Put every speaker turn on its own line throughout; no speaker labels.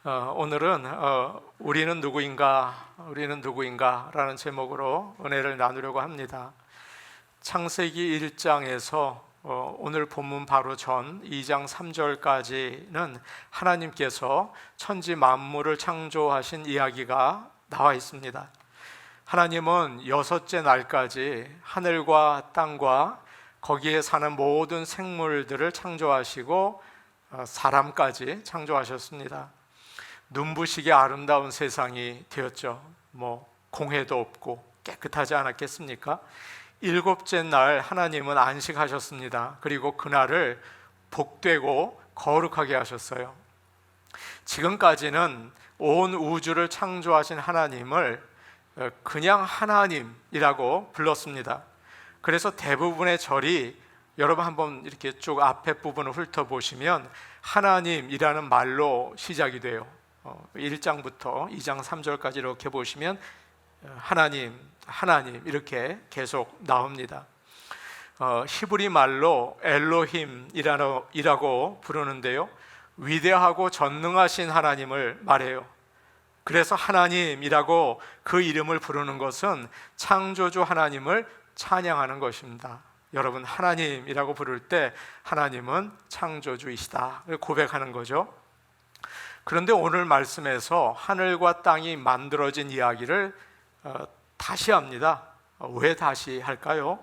오늘은 우리는 누구인가 라는 제목으로 은혜를 나누려고 합니다. 창세기 1장에서 오늘 본문 바로 전 2장 3절까지는 하나님께서 천지 만물을 창조하신 이야기가 나와 있습니다. 하나님은 여섯째 날까지 하늘과 땅과 거기에 사는 모든 생물들을 창조하시고 사람까지 창조하셨습니다. 눈부시게 아름다운 세상이 되었죠. 공해도 없고 깨끗하지 않았겠습니까? 일곱째 날 하나님은 안식하셨습니다. 그리고 그날을 복되고 거룩하게 하셨어요. 지금까지는 온 우주를 창조하신 하나님을 그냥 하나님이라고 불렀습니다. 그래서 대부분의 절이, 여러분 한번 이렇게 쭉 앞에 부분을 훑어보시면 하나님이라는 말로 시작이 돼요. 1장부터 2장 3절까지 이렇게 보시면 하나님 이렇게 계속 나옵니다. 히브리 말로 엘로힘이라고 부르는데요, 위대하고 전능하신 하나님을 말해요. 그래서 하나님이라고 그 이름을 부르는 것은 창조주 하나님을 찬양하는 것입니다. 여러분, 하나님이라고 부를 때 하나님은 창조주이시다 고백하는 거죠. 그런데 오늘 말씀에서 하늘과 땅이 만들어진 이야기를 다시 합니다. 왜 다시 할까요?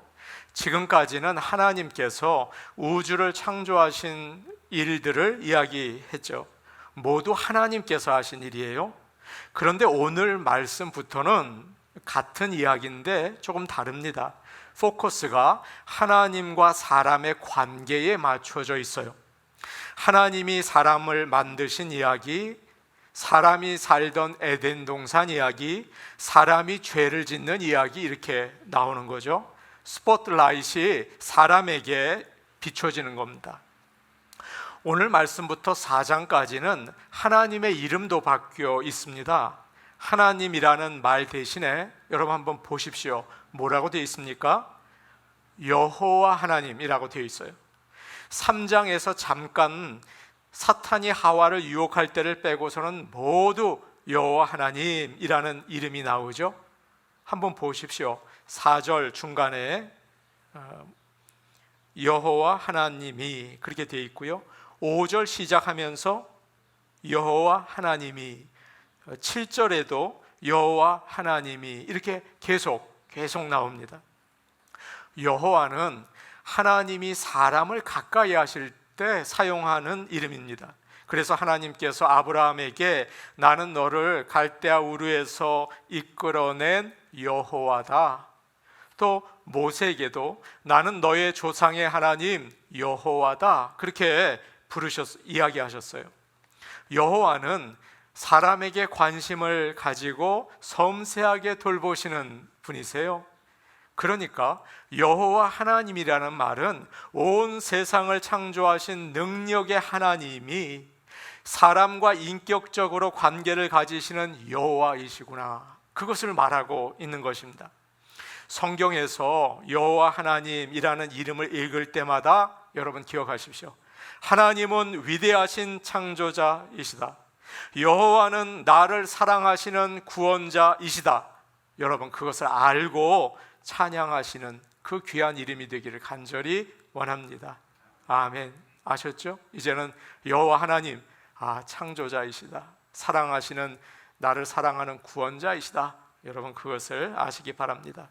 지금까지는 하나님께서 우주를 창조하신 일들을 이야기했죠. 모두 하나님께서 하신 일이에요. 그런데 오늘 말씀부터는 같은 이야기인데 조금 다릅니다. 포커스가 하나님과 사람의 관계에 맞춰져 있어요. 하나님이 사람을 만드신 이야기, 사람이 살던 에덴 동산 이야기, 사람이 죄를 짓는 이야기, 이렇게 나오는 거죠. 스포트라이트이 사람에게 비춰지는 겁니다. 오늘 말씀부터 4장까지는 하나님의 이름도 바뀌어 있습니다. 하나님이라는 말 대신에 여러분 한번 보십시오. 뭐라고 되어 있습니까? 여호와 하나님이라고 되어 있어요. 3장에서 잠깐 사탄이 하와를 유혹할 때를 빼고서는 모두 여호와 하나님이라는 이름이 나오죠. 한번 보십시오. 4절 중간에 여호와 하나님이 그렇게 되어 있고요, 5절 시작하면서 여호와 하나님이, 7절에도 여호와 하나님이, 이렇게 계속 나옵니다. 여호와는 하나님이 사람을 가까이 하실 때 사용하는 이름입니다. 그래서 하나님께서 아브라함에게 나는 너를 갈대아 우르에서 이끌어낸 여호와다, 또 모세에게도 나는 너의 조상의 하나님 여호와다, 그렇게 이야기하셨어요. 여호와는 사람에게 관심을 가지고 섬세하게 돌보시는 분이세요. 그러니까 여호와 하나님이라는 말은 온 세상을 창조하신 능력의 하나님이 사람과 인격적으로 관계를 가지시는 여호와이시구나, 그것을 말하고 있는 것입니다. 성경에서 여호와 하나님이라는 이름을 읽을 때마다 여러분 기억하십시오. 하나님은 위대하신 창조자이시다. 여호와는 나를 사랑하시는 구원자이시다. 여러분, 그것을 알고 찬양하시는 그 귀한 이름이 되기를 간절히 원합니다. 아멘. 아셨죠? 이제는 여호와 하나님, 창조자이시다, 사랑하시는, 나를 사랑하는 구원자이시다, 여러분 그것을 아시기 바랍니다.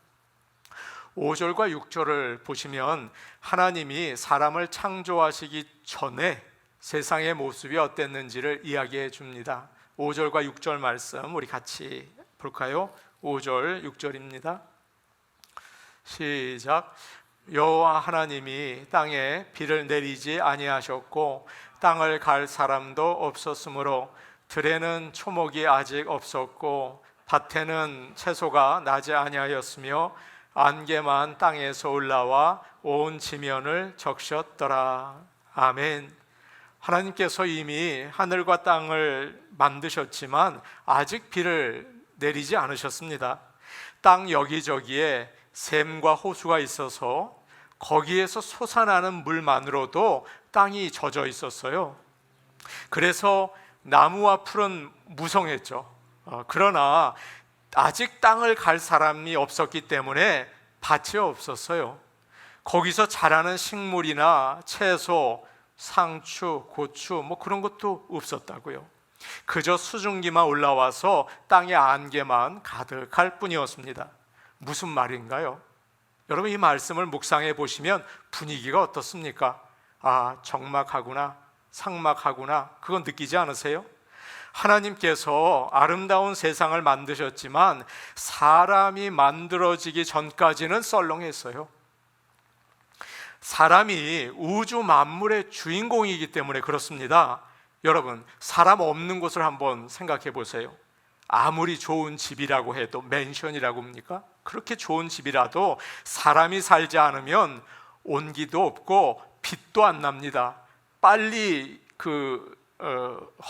5절과 6절을 보시면 하나님이 사람을 창조하시기 전에 세상의 모습이 어땠는지를 이야기해 줍니다. 5절과 6절 말씀 우리 같이 볼까요? 5절 6절입니다. 시작. 여호와 하나님이 땅에 비를 내리지 아니하셨고 땅을 갈 사람도 없었으므로 들에는 초목이 아직 없었고 밭에는 채소가 나지 아니하였으며 안개만 땅에서 올라와 온 지면을 적셨더라. 아멘. 하나님께서 이미 하늘과 땅을 만드셨지만 아직 비를 내리지 않으셨습니다. 땅 여기저기에 샘과 호수가 있어서 거기에서 솟아나는 물만으로도 땅이 젖어 있었어요. 그래서 나무와 풀은 무성했죠. 그러나 아직 땅을 갈 사람이 없었기 때문에 밭이 없었어요. 거기서 자라는 식물이나 채소, 상추, 고추 뭐 그런 것도 없었다고요. 그저 수증기만 올라와서 땅의 안개만 가득할 뿐이었습니다. 무슨 말인가요? 여러분, 이 말씀을 묵상해 보시면 분위기가 어떻습니까? 적막하구나, 삭막하구나, 그건 느끼지 않으세요? 하나님께서 아름다운 세상을 만드셨지만 사람이 만들어지기 전까지는 썰렁했어요. 사람이 우주 만물의 주인공이기 때문에 그렇습니다. 여러분, 사람 없는 곳을 한번 생각해 보세요. 아무리 좋은 집이라고 해도, 맨션이라고 합니까? 그렇게 좋은 집이라도 사람이 살지 않으면 온기도 없고 빛도 안 납니다. 빨리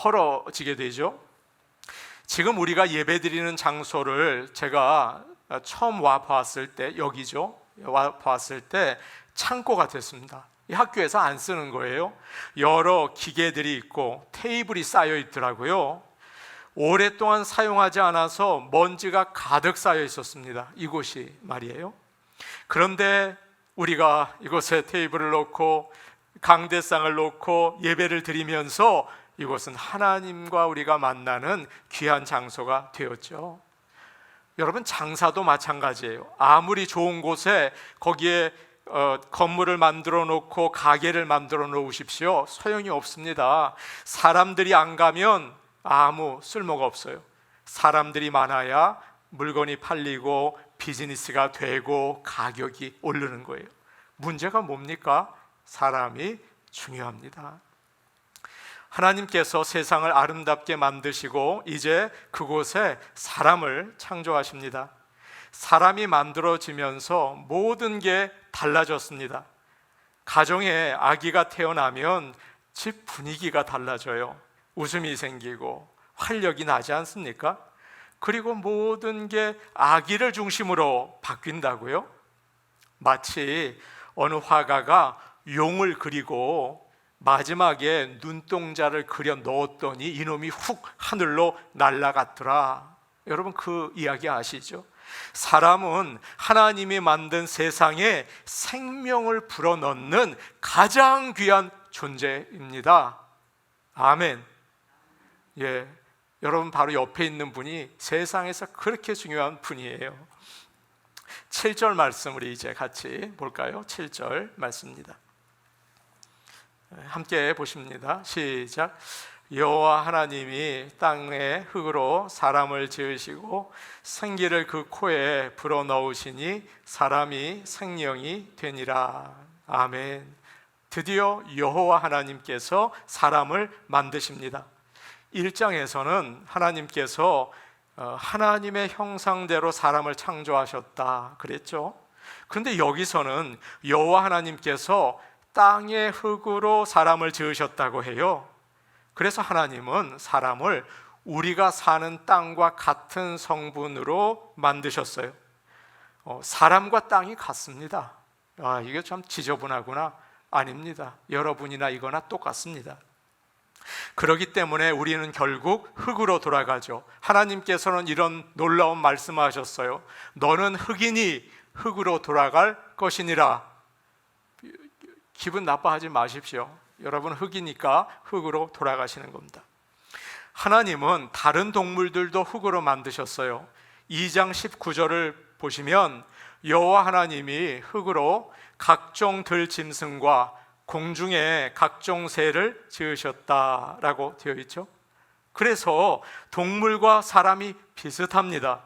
헐어지게 되죠. 지금 우리가 예배드리는 장소를 제가 처음 와 봤을 때, 여기죠. 와 봤을 때 창고가 됐습니다. 이 학교에서 안 쓰는 거예요. 여러 기계들이 있고 테이블이 쌓여 있더라고요. 오랫동안 사용하지 않아서 먼지가 가득 쌓여 있었습니다. 이곳이 말이에요. 그런데 우리가 이곳에 테이블을 놓고 강대상을 놓고 예배를 드리면서 이곳은 하나님과 우리가 만나는 귀한 장소가 되었죠. 여러분, 장사도 마찬가지예요. 아무리 좋은 곳에 거기에 건물을 만들어 놓고 가게를 만들어 놓으십시오. 소용이 없습니다. 사람들이 안 가면 아무 쓸모가 없어요. 사람들이 많아야 물건이 팔리고 비즈니스가 되고 가격이 오르는 거예요. 문제가 뭡니까? 사람이 중요합니다. 하나님께서 세상을 아름답게 만드시고 이제 그곳에 사람을 창조하십니다. 사람이 만들어지면서 모든 게 달라졌습니다. 가정에 아기가 태어나면 집 분위기가 달라져요. 웃음이 생기고 활력이 나지 않습니까? 그리고 모든 게 아기를 중심으로 바뀐다고요? 마치 어느 화가가 용을 그리고 마지막에 눈동자를 그려 넣었더니 이놈이 훅 하늘로 날아갔더라. 여러분, 그 이야기 아시죠? 사람은 하나님이 만든 세상에 생명을 불어넣는 가장 귀한 존재입니다. 아멘. 예, 여러분 바로 옆에 있는 분이 세상에서 그렇게 중요한 분이에요. 7절 말씀 우리 이제 같이 볼까요? 7절 말씀입니다. 함께 보십니다. 시작. 여호와 하나님이 땅의 흙으로 사람을 지으시고 생기를 그 코에 불어넣으시니 사람이 생명이 되니라. 아멘. 드디어 여호와 하나님께서 사람을 만드십니다. 1장에서는 하나님께서 하나님의 형상대로 사람을 창조하셨다 그랬죠. 그런데 여기서는 여호와 하나님께서 땅의 흙으로 사람을 지으셨다고 해요. 그래서 하나님은 사람을 우리가 사는 땅과 같은 성분으로 만드셨어요. 사람과 땅이 같습니다. 이게 참 지저분하구나. 아닙니다. 여러분이나 이거나 똑같습니다. 그렇기 때문에 우리는 결국 흙으로 돌아가죠. 하나님께서는 이런 놀라운 말씀하셨어요. 너는 흙이니 흙으로 돌아갈 것이니라. 기분 나빠하지 마십시오. 여러분, 흙이니까 흙으로 돌아가시는 겁니다. 하나님은 다른 동물들도 흙으로 만드셨어요. 2장 19절을 보시면 여호와 하나님이 흙으로 각종 들짐승과 공중의 각종 새를 지으셨다라고 되어 있죠. 그래서 동물과 사람이 비슷합니다.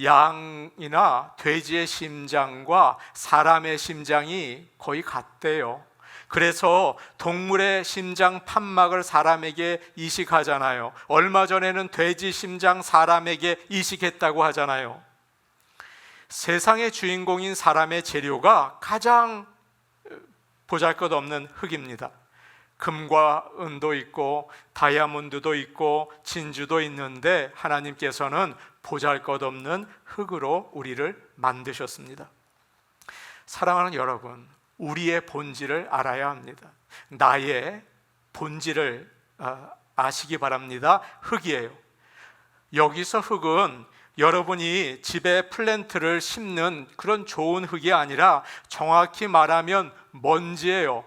양이나 돼지의 심장과 사람의 심장이 거의 같대요. 그래서 동물의 심장 판막을 사람에게 이식하잖아요. 얼마 전에는 돼지 심장 사람에게 이식했다고 하잖아요. 세상의 주인공인 사람의 재료가 가장 보잘것없는 흙입니다. 금과 은도 있고 다이아몬드도 있고 진주도 있는데 하나님께서는 보잘것없는 흙으로 우리를 만드셨습니다. 사랑하는 여러분, 우리의 본질을 알아야 합니다. 나의 본질을 아시기 바랍니다. 흙이에요. 여기서 흙은 여러분이 집에 플랜트를 심는 그런 좋은 흙이 아니라 정확히 말하면 먼지예요.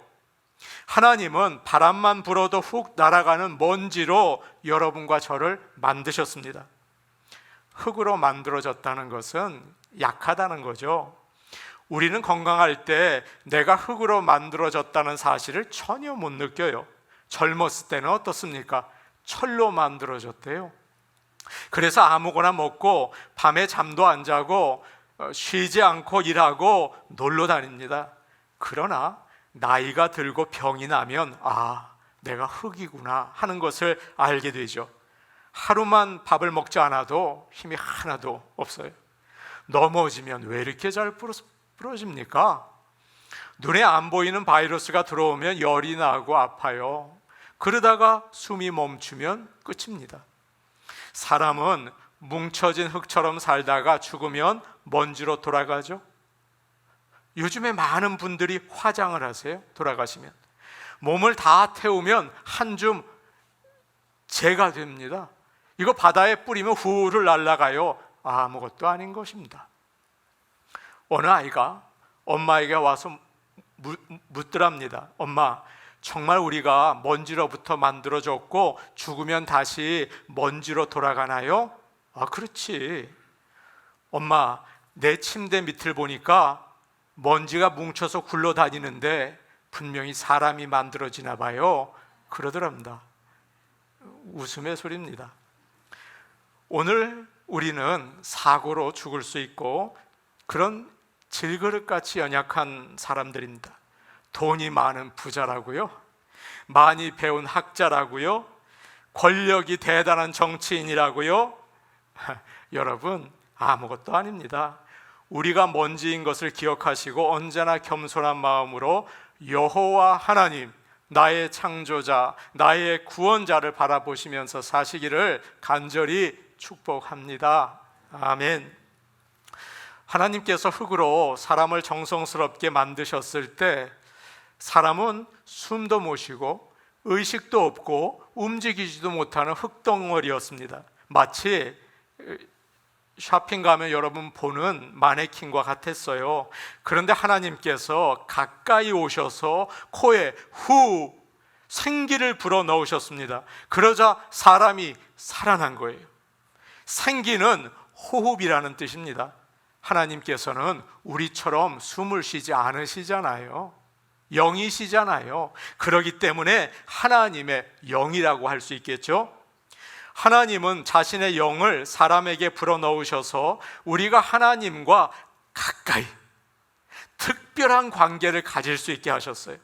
하나님은 바람만 불어도 훅 날아가는 먼지로 여러분과 저를 만드셨습니다. 흙으로 만들어졌다는 것은 약하다는 거죠. 우리는 건강할 때 내가 흙으로 만들어졌다는 사실을 전혀 못 느껴요. 젊었을 때는 어떻습니까? 철로 만들어졌대요. 그래서 아무거나 먹고 밤에 잠도 안 자고 쉬지 않고 일하고 놀러 다닙니다. 그러나 나이가 들고 병이 나면 내가 흙이구나 하는 것을 알게 되죠. 하루만 밥을 먹지 않아도 힘이 하나도 없어요. 넘어지면 왜 이렇게 잘 부러집니까? 눈에 안 보이는 바이러스가 들어오면 열이 나고 아파요. 그러다가 숨이 멈추면 끝입니다. 사람은 뭉쳐진 흙처럼 살다가 죽으면 먼지로 돌아가죠. 요즘에 많은 분들이 화장을 하세요. 돌아가시면 몸을 다 태우면 한 줌 재가 됩니다. 이거 바다에 뿌리면 후를 날아가요. 아무것도 아닌 것입니다. 어느 아이가 엄마에게 와서 묻더랍니다. 엄마, 정말 우리가 먼지로부터 만들어졌고 죽으면 다시 먼지로 돌아가나요? 그렇지. 엄마, 내 침대 밑을 보니까 먼지가 뭉쳐서 굴러다니는데 분명히 사람이 만들어지나 봐요. 그러더랍니다. 웃음의 소리입니다. 오늘 우리는 사고로 죽을 수 있고 그런 질그릇같이 연약한 사람들입니다. 돈이 많은 부자라고요, 많이 배운 학자라고요, 권력이 대단한 정치인이라고요. 여러분, 아무것도 아닙니다. 우리가 먼지인 것을 기억하시고 언제나 겸손한 마음으로 여호와 하나님, 나의 창조자, 나의 구원자를 바라보시면서 사시기를 간절히 축복합니다. 아멘. 하나님께서 흙으로 사람을 정성스럽게 만드셨을 때 사람은 숨도 못 쉬고 의식도 없고 움직이지도 못하는 흙덩어리였습니다. 마치 쇼핑 가면 여러분 보는 마네킹과 같았어요. 그런데 하나님께서 가까이 오셔서 코에 후 생기를 불어넣으셨습니다. 그러자 사람이 살아난 거예요. 생기는 호흡이라는 뜻입니다. 하나님께서는 우리처럼 숨을 쉬지 않으시잖아요. 영이시잖아요. 그렇기 때문에 하나님의 영이라고 할 수 있겠죠. 하나님은 자신의 영을 사람에게 불어넣으셔서 우리가 하나님과 가까이 특별한 관계를 가질 수 있게 하셨어요.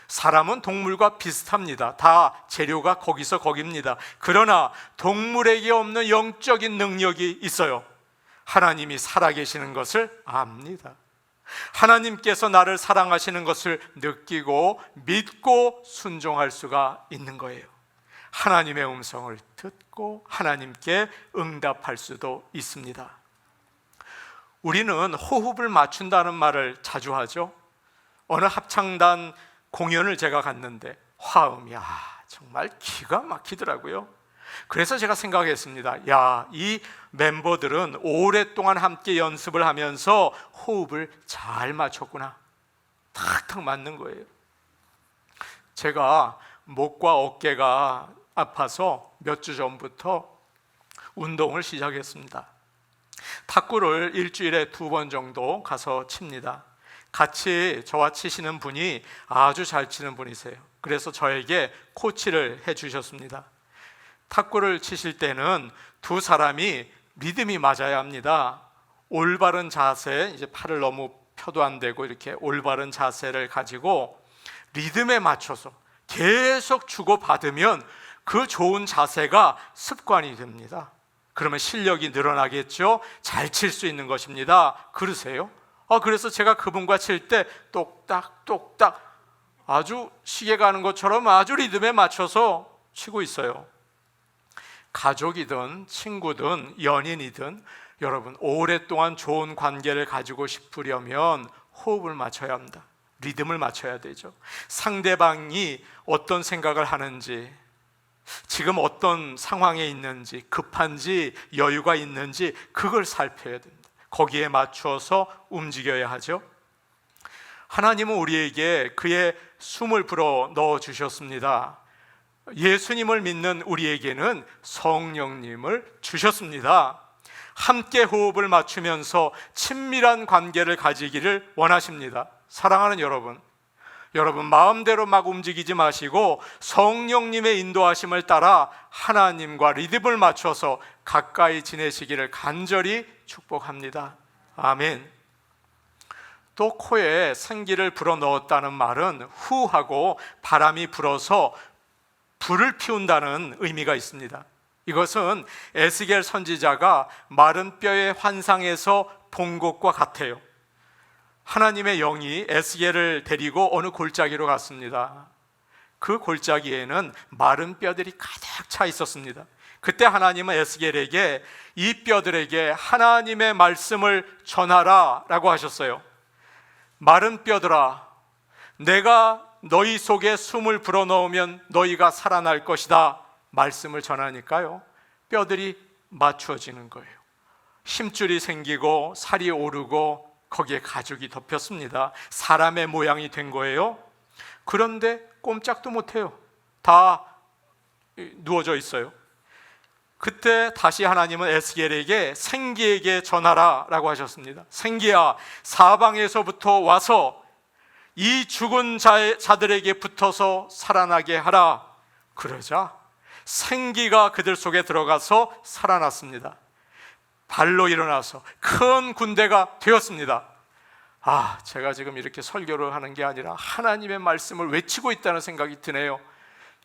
사람은 동물과 비슷합니다. 다 재료가 거기서 거깁니다. 그러나 동물에게 없는 영적인 능력이 있어요. 하나님이 살아계시는 것을 압니다. 하나님께서 나를 사랑하시는 것을 느끼고 믿고 순종할 수가 있는 거예요. 하나님의 음성을 듣고 하나님께 응답할 수도 있습니다. 우리는 호흡을 맞춘다는 말을 자주 하죠. 어느 합창단 공연을 제가 갔는데 화음이 정말 기가 막히더라고요. 그래서 제가 생각했습니다. 이 멤버들은 오랫동안 함께 연습을 하면서 호흡을 잘 맞췄구나. 탁탁 맞는 거예요. 제가 목과 어깨가 아파서 몇 주 전부터 운동을 시작했습니다. 탁구를 일주일에 2번 정도 가서 칩니다. 같이 저와 치시는 분이 아주 잘 치는 분이세요. 그래서 저에게 코치를 해주셨습니다. 탁구를 치실 때는 두 사람이 리듬이 맞아야 합니다. 올바른 자세, 이제 팔을 너무 펴도 안 되고 이렇게 올바른 자세를 가지고 리듬에 맞춰서 계속 주고받으면 그 좋은 자세가 습관이 됩니다. 그러면 실력이 늘어나겠죠. 잘 칠 수 있는 것입니다. 그러세요? 그래서 제가 그분과 칠 때 똑딱 똑딱 아주 시계 가는 것처럼 아주 리듬에 맞춰서 치고 있어요. 가족이든 친구든 연인이든 여러분 오랫동안 좋은 관계를 가지고 싶으려면 호흡을 맞춰야 합니다. 리듬을 맞춰야 되죠. 상대방이 어떤 생각을 하는지, 지금 어떤 상황에 있는지, 급한지 여유가 있는지 그걸 살펴야 됩니다. 거기에 맞추어서 움직여야 하죠. 하나님은 우리에게 그의 숨을 불어 넣어 주셨습니다. 예수님을 믿는 우리에게는 성령님을 주셨습니다. 함께 호흡을 맞추면서 친밀한 관계를 가지기를 원하십니다. 사랑하는 여러분, 마음대로 막 움직이지 마시고 성령님의 인도하심을 따라 하나님과 리듬을 맞춰서 가까이 지내시기를 간절히 축복합니다. 아멘. 또 코에 생기를 불어넣었다는 말은 후 하고 바람이 불어서 불을 피운다는 의미가 있습니다. 이것은 에스겔 선지자가 마른 뼈의 환상에서 본 것과 같아요. 하나님의 영이 에스겔을 데리고 어느 골짜기로 갔습니다. 그 골짜기에는 마른 뼈들이 가득 차 있었습니다. 그때 하나님은 에스겔에게 이 뼈들에게 하나님의 말씀을 전하라 라고 하셨어요. 마른 뼈들아, 내가 너희 속에 숨을 불어넣으면 너희가 살아날 것이다 말씀을 전하니까요, 뼈들이 맞추어지는 거예요. 힘줄이 생기고 살이 오르고 거기에 가죽이 덮였습니다. 사람의 모양이 된 거예요. 그런데 꼼짝도 못해요. 다 누워져 있어요. 그때 다시 하나님은 에스겔에게 생기에게 전하라 라고 하셨습니다. 생기야, 사방에서부터 와서 이 죽은 자들에게 붙어서 살아나게 하라. 그러자 생기가 그들 속에 들어가서 살아났습니다. 발로 일어나서 큰 군대가 되었습니다. 제가 지금 이렇게 설교를 하는 게 아니라 하나님의 말씀을 외치고 있다는 생각이 드네요.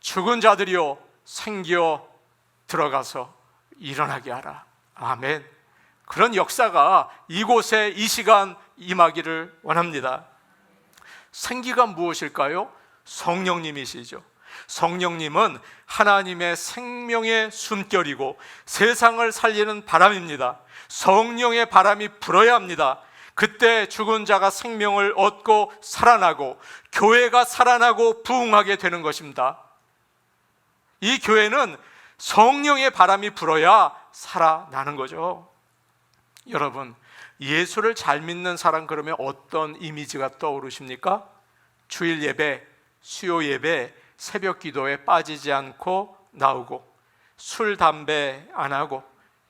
죽은 자들이여, 생기여, 들어가서 일어나게 하라. 아멘. 그런 역사가 이곳에 이 시간 임하기를 원합니다. 생기가 무엇일까요? 성령님이시죠. 성령님은 하나님의 생명의 숨결이고 세상을 살리는 바람입니다. 성령의 바람이 불어야 합니다. 그때 죽은 자가 생명을 얻고 살아나고 교회가 살아나고 부흥하게 되는 것입니다. 이 교회는 성령의 바람이 불어야 살아나는 거죠. 여러분, 예수를 잘 믿는 사람 그러면 어떤 이미지가 떠오르십니까? 주일 예배, 수요 예배, 새벽 기도에 빠지지 않고 나오고, 술, 담배 안 하고,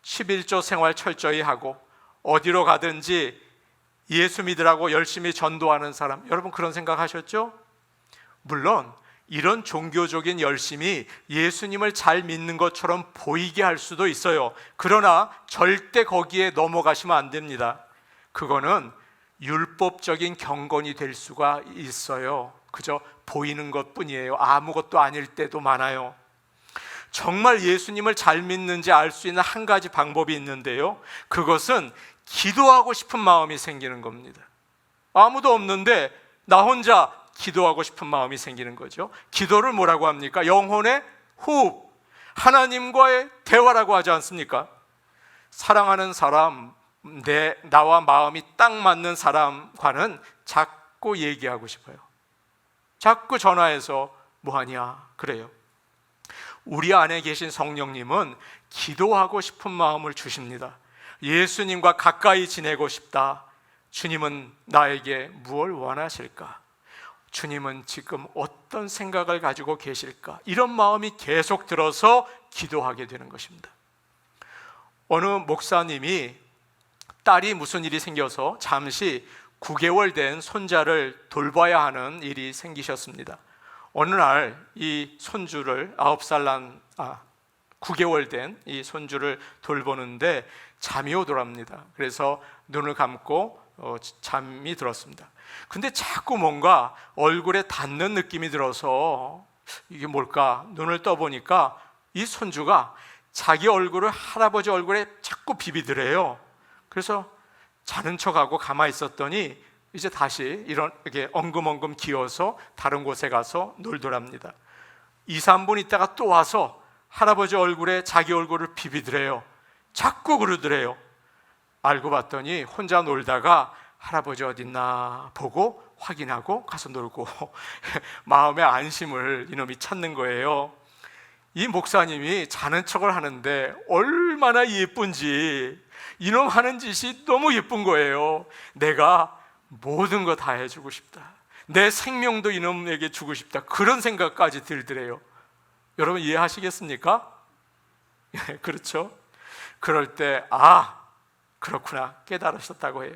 11조 생활 철저히 하고, 어디로 가든지 예수 믿으라고 열심히 전도하는 사람, 여러분 그런 생각 하셨죠? 물론 이런 종교적인 열심이 예수님을 잘 믿는 것처럼 보이게 할 수도 있어요. 그러나 절대 거기에 넘어가시면 안 됩니다. 그거는 율법적인 경건이 될 수가 있어요. 그저 보이는 것뿐이에요. 아무것도 아닐 때도 많아요. 정말 예수님을 잘 믿는지 알 수 있는 한 가지 방법이 있는데요, 그것은 기도하고 싶은 마음이 생기는 겁니다. 아무도 없는데 나 혼자 기도하고 싶은 마음이 생기는 거죠. 기도를 뭐라고 합니까? 영혼의 호흡, 하나님과의 대화라고 하지 않습니까? 사랑하는 사람, 나와 마음이 딱 맞는 사람과는 자꾸 얘기하고 싶어요. 자꾸 전화해서 뭐하냐 그래요. 우리 안에 계신 성령님은 기도하고 싶은 마음을 주십니다. 예수님과 가까이 지내고 싶다. 주님은 나에게 무엇을 원하실까? 주님은 지금 어떤 생각을 가지고 계실까? 이런 마음이 계속 들어서 기도하게 되는 것입니다. 어느 목사님이 딸이 무슨 일이 생겨서 잠시 9개월 된 손자를 돌봐야 하는 일이 생기셨습니다. 어느 날 이 손주를 9개월 된 이 손주를 돌보는데 잠이 오더랍니다. 그래서 눈을 감고 잠이 들었습니다. 근데 자꾸 뭔가 얼굴에 닿는 느낌이 들어서 이게 뭘까? 눈을 떠보니까 이 손주가 자기 얼굴을 할아버지 얼굴에 자꾸 비비더래요. 그래서 자는 척하고 가만히 있었더니 이제 다시 이렇게 엉금엉금 기어서 다른 곳에 가서 놀더랍니다. 2, 3분 있다가 또 와서 할아버지 얼굴에 자기 얼굴을 비비더래요. 자꾸 그러더래요. 알고 봤더니 혼자 놀다가 할아버지 어딨나 보고 확인하고 가서 놀고 마음의 안심을 이놈이 찾는 거예요. 이 목사님이 자는 척을 하는데 얼마나 예쁜지, 이놈 하는 짓이 너무 예쁜 거예요. 내가 모든 거 다 해주고 싶다, 내 생명도 이놈에게 주고 싶다, 그런 생각까지 들더래요. 여러분 이해하시겠습니까? 그렇죠? 그럴 때 그렇구나 깨달으셨다고 해요.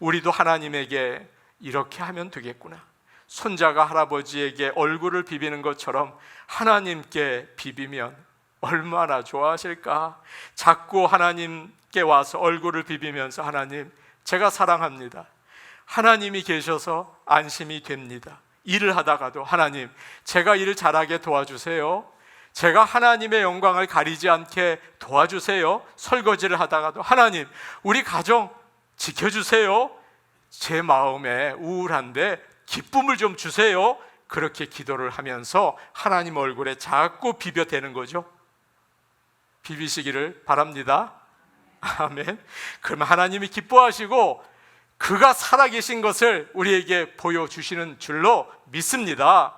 우리도 하나님에게 이렇게 하면 되겠구나. 손자가 할아버지에게 얼굴을 비비는 것처럼 하나님께 비비면 얼마나 좋아하실까. 자꾸 하나님께 와서 얼굴을 비비면서 하나님, 제가 사랑합니다, 하나님이 계셔서 안심이 됩니다. 일을 하다가도 하나님, 제가 일을 잘하게 도와주세요. 제가 하나님의 영광을 가리지 않게 도와주세요. 설거지를 하다가도 하나님, 우리 가정 지켜주세요. 제 마음에 우울한데 기쁨을 좀 주세요. 그렇게 기도를 하면서 하나님 얼굴에 자꾸 비벼대는 거죠. 비비시기를 바랍니다. 아멘. 그러면 하나님이 기뻐하시고 그가 살아계신 것을 우리에게 보여주시는 줄로 믿습니다.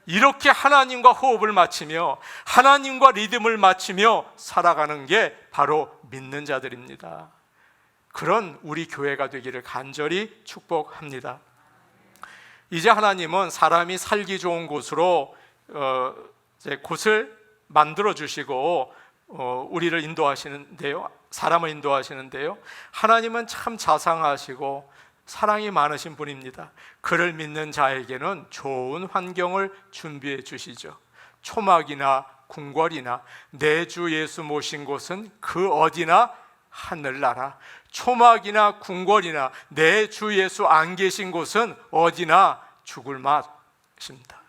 이렇게 하나님과 호흡을 맞추며 하나님과 리듬을 맞추며 살아가는 게 바로 믿는 자들입니다. 그런 우리 교회가 되기를 간절히 축복합니다. 이제 하나님은 사람이 살기 좋은 곳으로 곳을 만들어 주시고 우리를 인도하시는데요, 사람을 인도하시는데요, 하나님은 참 자상하시고 사랑이 많으신 분입니다. 그를 믿는 자에게는 좋은 환경을 준비해 주시죠. 초막이나 궁궐이나 내 주 예수 모신 곳은 그 어디나 하늘나라. 초막이나 궁궐이나 내 주 예수 안 계신 곳은 어디나 죽을 맛입니다.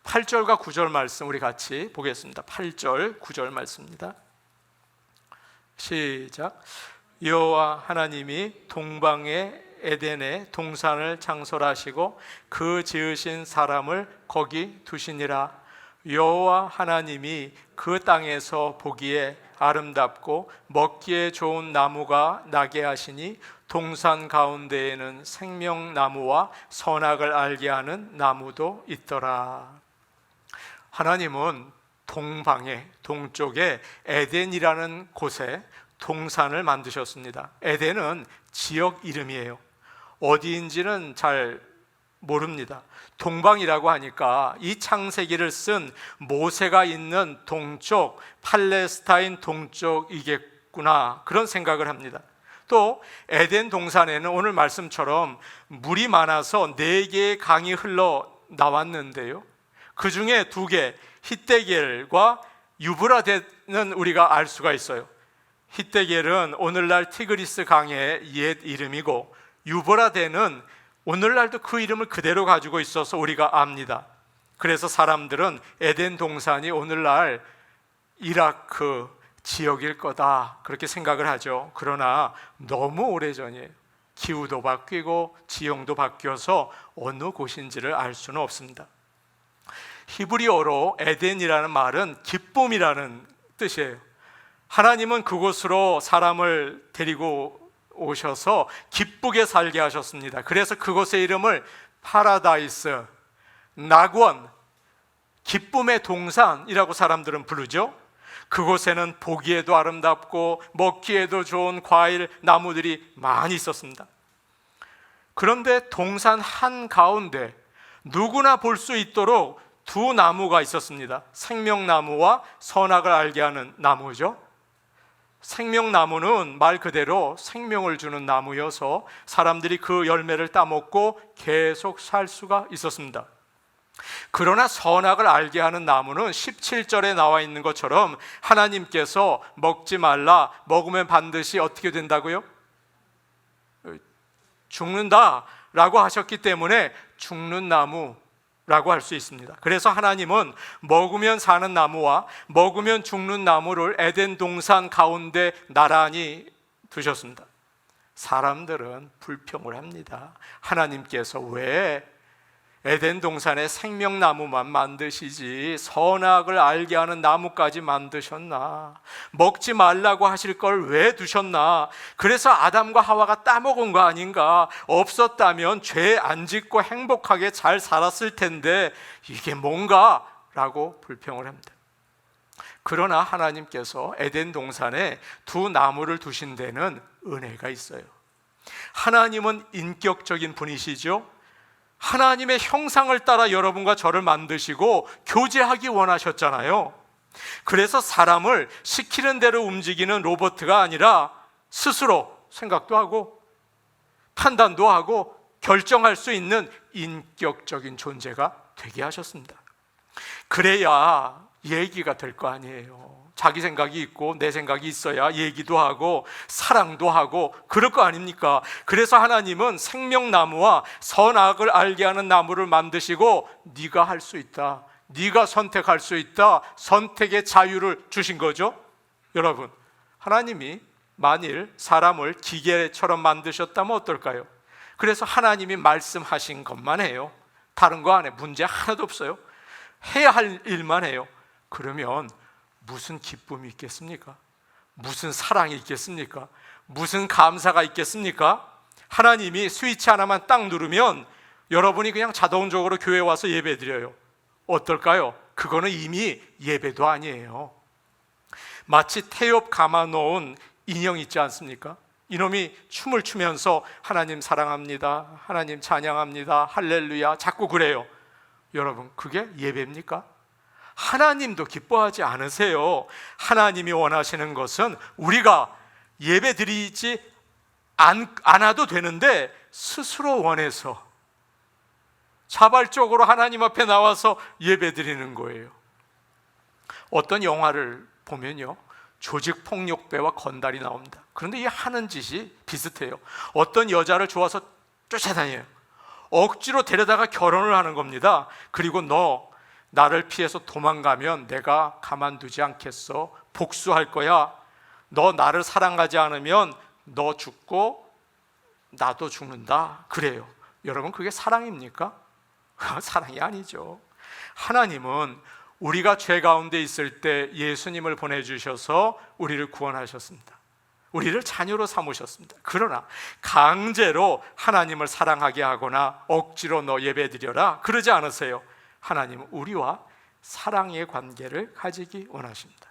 8절과 9절 말씀 우리 같이 보겠습니다. 8절 9절 말씀입니다. 시작. 여호와 하나님이 동방의 에덴에 동산을 창설하시고 그 지으신 사람을 거기 두시니라. 여호와 하나님이 그 땅에서 보기에 아름답고 먹기에 좋은 나무가 나게 하시니 동산 가운데에는 생명나무와 선악을 알게 하는 나무도 있더라. 하나님은 동방에, 동쪽에 에덴이라는 곳에 동산을 만드셨습니다. 에덴은 지역 이름이에요. 어디인지는 잘 모릅니다. 동방이라고 하니까 이 창세기를 쓴 모세가 있는 동쪽, 팔레스타인 동쪽이겠구나, 그런 생각을 합니다. 또 에덴 동산에는 오늘 말씀처럼 물이 많아서 4개의 강이 흘러 나왔는데요, 그 중에 2개, 히데겔과 유브라데는 우리가 알 수가 있어요. 히데겔은 오늘날 티그리스 강의 옛 이름이고 유브라데는 오늘날도 그 이름을 그대로 가지고 있어서 우리가 압니다. 그래서 사람들은 에덴 동산이 오늘날 이라크 지역일 거다 그렇게 생각을 하죠. 그러나 너무 오래전이에요. 기후도 바뀌고 지형도 바뀌어서 어느 곳인지를 알 수는 없습니다. 히브리어로 에덴이라는 말은 기쁨이라는 뜻이에요. 하나님은 그곳으로 사람을 데리고 오셔서 기쁘게 살게 하셨습니다. 그래서 그곳의 이름을 파라다이스, 낙원, 기쁨의 동산이라고 사람들은 부르죠. 그곳에는 보기에도 아름답고 먹기에도 좋은 과일, 나무들이 많이 있었습니다. 그런데 동산 한가운데 누구나 볼 수 있도록 2 나무가 있었습니다. 생명나무와 선악을 알게 하는 나무죠. 생명나무는 말 그대로 생명을 주는 나무여서 사람들이 그 열매를 따먹고 계속 살 수가 있었습니다. 그러나 선악을 알게 하는 나무는 17절에 나와 있는 것처럼 하나님께서 먹지 말라, 먹으면 반드시 어떻게 된다고요? 죽는다라고 하셨기 때문에 죽는 나무라고 할 수 있습니다. 그래서 하나님은 먹으면 사는 나무와 먹으면 죽는 나무를 에덴 동산 가운데 나란히 두셨습니다. 사람들은 불평을 합니다. 하나님께서 왜 에덴 동산에 생명나무만 만드시지 선악을 알게 하는 나무까지 만드셨나? 먹지 말라고 하실 걸 왜 두셨나? 그래서 아담과 하와가 따먹은 거 아닌가? 없었다면 죄 안 짓고 행복하게 잘 살았을 텐데 이게 뭔가? 라고 불평을 합니다. 그러나 하나님께서 에덴 동산에 두 나무를 두신 데는 은혜가 있어요. 하나님은 인격적인 분이시죠. 하나님의 형상을 따라 여러분과 저를 만드시고 교제하기 원하셨잖아요. 그래서 사람을 시키는 대로 움직이는 로봇가 아니라 스스로 생각도 하고 판단도 하고 결정할 수 있는 인격적인 존재가 되게 하셨습니다. 그래야 얘기가 될 거 아니에요. 자기 생각이 있고 내 생각이 있어야 얘기도 하고 사랑도 하고 그럴 거 아닙니까? 그래서 하나님은 생명나무와 선악을 알게 하는 나무를 만드시고 네가 할 수 있다, 네가 선택할 수 있다, 선택의 자유를 주신 거죠. 여러분, 하나님이 만일 사람을 기계처럼 만드셨다면 어떨까요? 그래서 하나님이 말씀하신 것만 해요. 다른 거 안 해. 문제 하나도 없어요. 해야 할 일만 해요. 그러면 무슨 기쁨이 있겠습니까? 무슨 사랑이 있겠습니까? 무슨 감사가 있겠습니까? 하나님이 스위치 하나만 딱 누르면 여러분이 그냥 자동적으로 교회 와서 예배 드려요. 어떨까요? 그거는 이미 예배도 아니에요. 마치 태엽 감아 놓은 인형 있지 않습니까? 이놈이 춤을 추면서 하나님 사랑합니다, 하나님 찬양합니다, 할렐루야 자꾸 그래요. 여러분, 그게 예배입니까? 하나님도 기뻐하지 않으세요. 하나님이 원하시는 것은 우리가 예배 드리지 않아도 되는데 스스로 원해서 자발적으로 하나님 앞에 나와서 예배 드리는 거예요. 어떤 영화를 보면요, 조직폭력배와 건달이 나옵니다. 그런데 이 하는 짓이 비슷해요. 어떤 여자를 좋아서 쫓아다녀요. 억지로 데려다가 결혼을 하는 겁니다. 그리고 너 나를 피해서 도망가면 내가 가만두지 않겠어. 복수할 거야. 너 나를 사랑하지 않으면 너 죽고 나도 죽는다. 그래요. 여러분, 그게 사랑입니까? 사랑이 아니죠. 하나님은 우리가 죄 가운데 있을 때 예수님을 보내주셔서 우리를 구원하셨습니다. 우리를 자녀로 삼으셨습니다. 그러나 강제로 하나님을 사랑하게 하거나 억지로 너 예배드려라 그러지 않으세요. 하나님은 우리와 사랑의 관계를 가지기 원하십니다.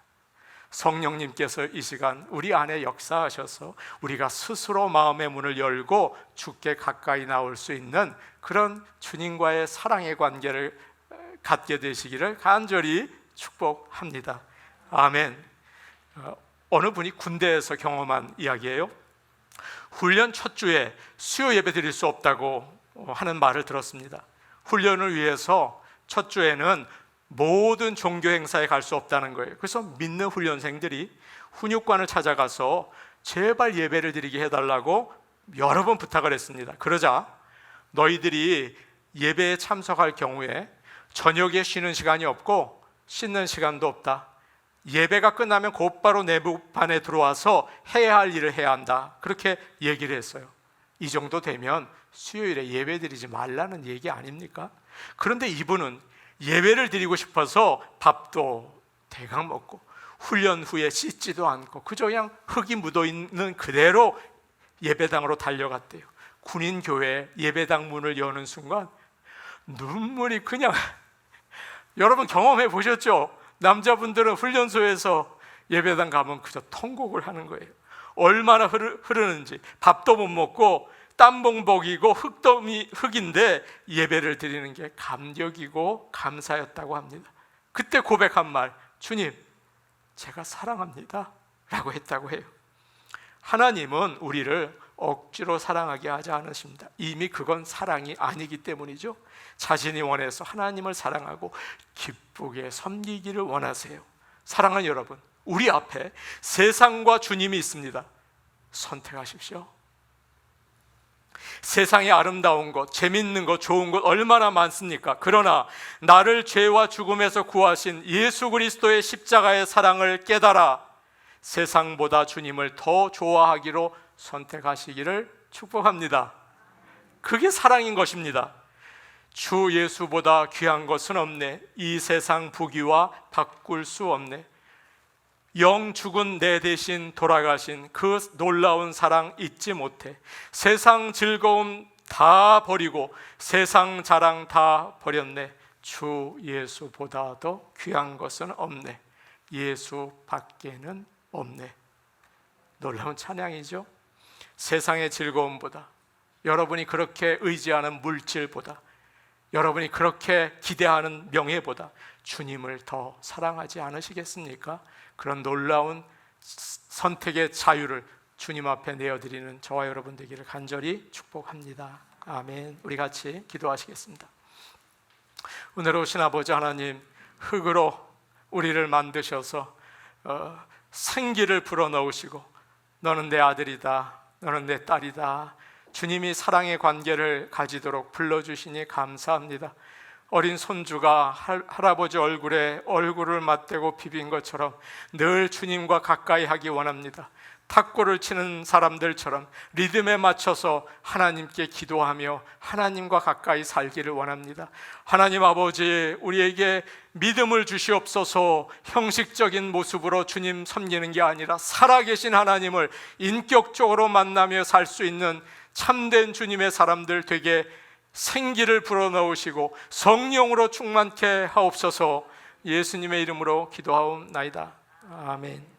성령님께서 이 시간 우리 안에 역사하셔서 우리가 스스로 마음의 문을 열고 주께 가까이 나올 수 있는 그런 주님과의 사랑의 관계를 갖게 되시기를 간절히 축복합니다. 아멘. 어느 분이 군대에서 경험한 이야기예요. 훈련 첫 주에 수요 예배 드릴 수 없다고 하는 말을 들었습니다. 훈련을 위해서 첫 주에는 모든 종교 행사에 갈 수 없다는 거예요. 그래서 믿는 훈련생들이 훈육관을 찾아가서 제발 예배를 드리게 해달라고 여러 번 부탁을 했습니다. 그러자 너희들이 예배에 참석할 경우에 저녁에 쉬는 시간이 없고 씻는 시간도 없다. 예배가 끝나면 곧바로 내부반에 들어와서 해야 할 일을 해야 한다. 그렇게 얘기를 했어요. 이 정도 되면 수요일에 예배 드리지 말라는 얘기 아닙니까? 그런데 이분은 예배를 드리고 싶어서 밥도 대강 먹고 훈련 후에 씻지도 않고 그저 그냥 흙이 묻어있는 그대로 예배당으로 달려갔대요. 군인교회 예배당 문을 여는 순간 눈물이 그냥 여러분 경험해 보셨죠? 남자분들은 훈련소에서 예배당 가면 그저 통곡을 하는 거예요. 얼마나 흐르는지. 밥도 못 먹고 땀봉복이고 흙인데 예배를 드리는 게 감격이고 감사였다고 합니다. 그때 고백한 말, 주님 제가 사랑합니다 라고 했다고 해요. 하나님은 우리를 억지로 사랑하게 하지 않으십니다. 이미 그건 사랑이 아니기 때문이죠. 자신이 원해서 하나님을 사랑하고 기쁘게 섬기기를 원하세요. 사랑하는 여러분, 우리 앞에 세상과 주님이 있습니다. 선택하십시오. 세상에 아름다운 것, 재밌는 것, 좋은 것 얼마나 많습니까? 그러나 나를 죄와 죽음에서 구하신 예수 그리스도의 십자가의 사랑을 깨달아 세상보다 주님을 더 좋아하기로 선택하시기를 축복합니다. 그게 사랑인 것입니다. 주 예수보다 귀한 것은 없네. 이 세상 부귀와 바꿀 수 없네. 영 죽은 내 대신 돌아가신 그 놀라운 사랑 잊지 못해. 세상 즐거움 다 버리고 세상 자랑 다 버렸네. 주 예수보다 더 귀한 것은 없네. 예수밖에는 없네. 놀라운 찬양이죠. 세상의 즐거움보다, 여러분이 그렇게 의지하는 물질보다, 여러분이 그렇게 기대하는 명예보다 주님을 더 사랑하지 않으시겠습니까? 그런 놀라운 선택의 자유를 주님 앞에 내어드리는 저와 여러분 되기를 간절히 축복합니다. 아멘. 우리 같이 기도하시겠습니다. 은혜로우신 아버지 하나님, 흙으로 우리를 만드셔서 생기를 불어넣으시고 너는 내 아들이다, 너는 내 딸이다, 주님이 사랑의 관계를 가지도록 불러주시니 감사합니다. 어린 손주가 할아버지 얼굴에 얼굴을 맞대고 비빈 것처럼 늘 주님과 가까이 하기 원합니다. 탁구를 치는 사람들처럼 리듬에 맞춰서 하나님께 기도하며 하나님과 가까이 살기를 원합니다. 하나님 아버지, 우리에게 믿음을 주시옵소서. 형식적인 모습으로 주님 섬기는 게 아니라 살아계신 하나님을 인격적으로 만나며 살 수 있는 참된 주님의 사람들 되게 생기를 불어넣으시고 성령으로 충만케 하옵소서. 예수님의 이름으로 기도하옵나이다. 아멘.